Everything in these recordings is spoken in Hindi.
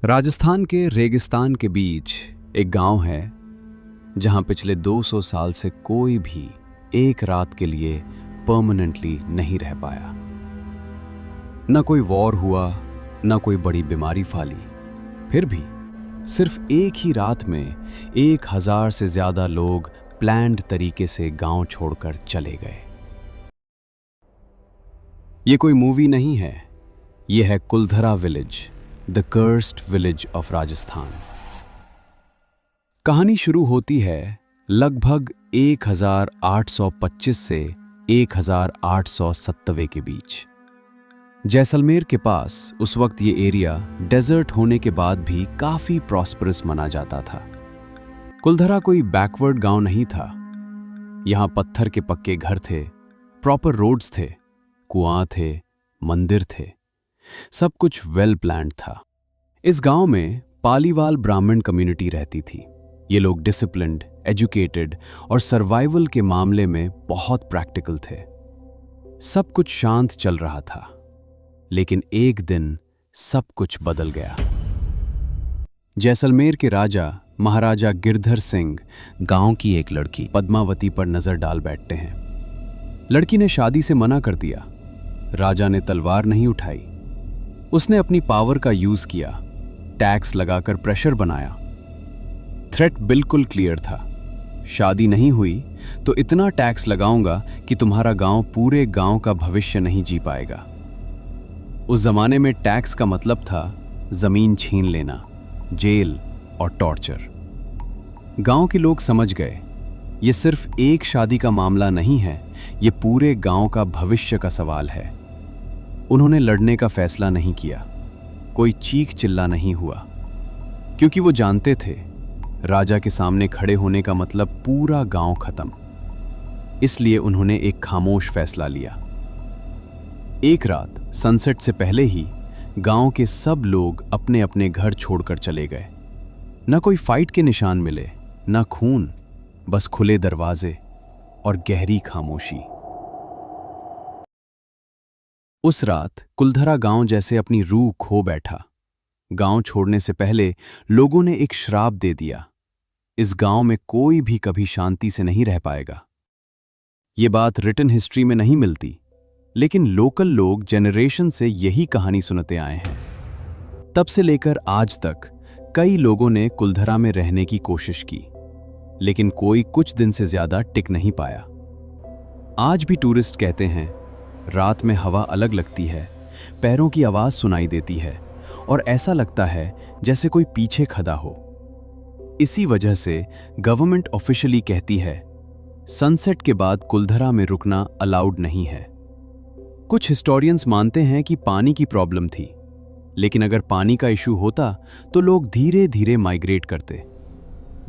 राजस्थान के रेगिस्तान के बीच एक गांव है जहां पिछले 200 साल से कोई भी एक रात के लिए परमानेंटली नहीं रह पाया। न कोई वॉर हुआ, न कोई बड़ी बीमारी फैली, फिर भी सिर्फ एक ही रात में 1000 से ज्यादा लोग प्लान्ड तरीके से गांव छोड़कर चले गए। ये कोई मूवी नहीं है, ये है Kuldhara village, the cursed village of Rajasthan. कहानी शुरू होती है लगभग 1825 से 1870 के बीच। जैसलमेर के पास उस वक्त ये एरिया डेजर्ट होने के बाद भी काफी प्रॉस्परस माना जाता था। कुलधरा कोई बैकवर्ड गांव नहीं था। यहां पत्थर के पक्के घर थे, प्रॉपर रोड्स थे, कुआं थे, मंदिर थे, सब कुछ वेल प्लान्ड था। इस गांव में पालीवाल ब्राह्मण कम्युनिटी रहती थी। ये लोग डिसिप्लिन्ड, एजुकेटेड और सर्वाइवल के मामले में बहुत प्रैक्टिकल थे। सब कुछ शांत चल रहा था, लेकिन एक दिन सब कुछ बदल गया। जैसलमेर के राजा महाराजा गिरधर सिंह गांव की एक लड़की पद्मावती पर नजर डाल बैठते हैं। लड़की ने शादी से मना कर दिया। राजा ने तलवार नहीं उठाई, उसने अपनी पावर का यूज किया, टैक्स लगाकर प्रेशर बनाया। थ्रेट बिल्कुल क्लियर था, शादी नहीं हुई तो इतना टैक्स लगाऊंगा कि तुम्हारा गांव पूरे गांव का भविष्य नहीं जी पाएगा। उस जमाने में टैक्स का मतलब था जमीन छीन लेना, जेल और टॉर्चर। गांव के लोग समझ गए, ये सिर्फ एक शादी का मामला नहीं है, ये पूरे गांव का भविष्य का सवाल है। उन्होंने लड़ने का फैसला नहीं किया, कोई चीख चिल्ला नहीं हुआ, क्योंकि वो जानते थे राजा के सामने खड़े होने का मतलब पूरा गांव खत्म। इसलिए उन्होंने एक खामोश फैसला लिया। एक रात सनसेट से पहले ही गांव के सब लोग अपने अपने घर छोड़कर चले गए। न कोई फाइट के निशान मिले, न खून, बस खुले दरवाजे और गहरी खामोशी। उस रात कुलधरा गांव जैसे अपनी रूह खो बैठा। गांव छोड़ने से पहले लोगों ने एक श्राप दे दिया, इस गांव में कोई भी कभी शांति से नहीं रह पाएगा। ये बात रिटन हिस्ट्री में नहीं मिलती, लेकिन लोकल लोग जनरेशन से यही कहानी सुनते आए हैं। तब से लेकर आज तक कई लोगों ने कुलधरा में रहने की कोशिश की, लेकिन कोई कुछ दिन से ज्यादा टिक नहीं पाया। आज भी टूरिस्ट कहते हैं रात में हवा अलग लगती है, पैरों की आवाज सुनाई देती है और ऐसा लगता है जैसे कोई पीछे खड़ा हो। इसी वजह से गवर्नमेंट ऑफिशियली कहती है सनसेट के बाद कुलधरा में रुकना अलाउड नहीं है। कुछ हिस्टोरियंस मानते हैं कि पानी की प्रॉब्लम थी, लेकिन अगर पानी का इशू होता तो लोग धीरे धीरे माइग्रेट करते।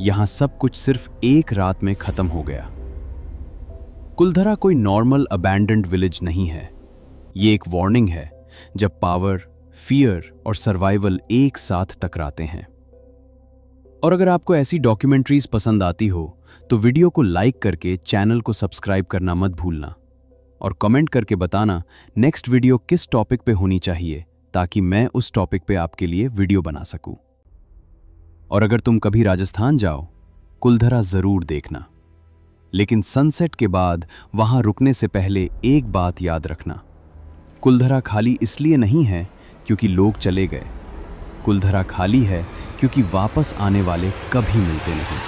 यहां सब कुछ सिर्फ एक रात में खत्म हो गया। कुलधरा कोई नॉर्मल अबैंडन्ड विलेज नहीं है, ये एक वार्निंग है जब पावर, फियर और सर्वाइवल एक साथ टकराते हैं। और अगर आपको ऐसी डॉक्यूमेंट्रीज पसंद आती हो तो वीडियो को लाइक करके चैनल को सब्सक्राइब करना मत भूलना और कमेंट करके बताना नेक्स्ट वीडियो किस टॉपिक पे होनी चाहिए, ताकि मैं उस टॉपिक पे आपके लिए वीडियो बना सकूं। और अगर तुम कभी राजस्थान जाओ, कुलधरा जरूर देखना, लेकिन सनसेट के बाद वहां रुकने से पहले एक बात याद रखना, कुलधरा खाली इसलिए नहीं है क्योंकि लोग चले गए। कुलधरा खाली है क्योंकि वापस आने वाले कभी मिलते नहीं।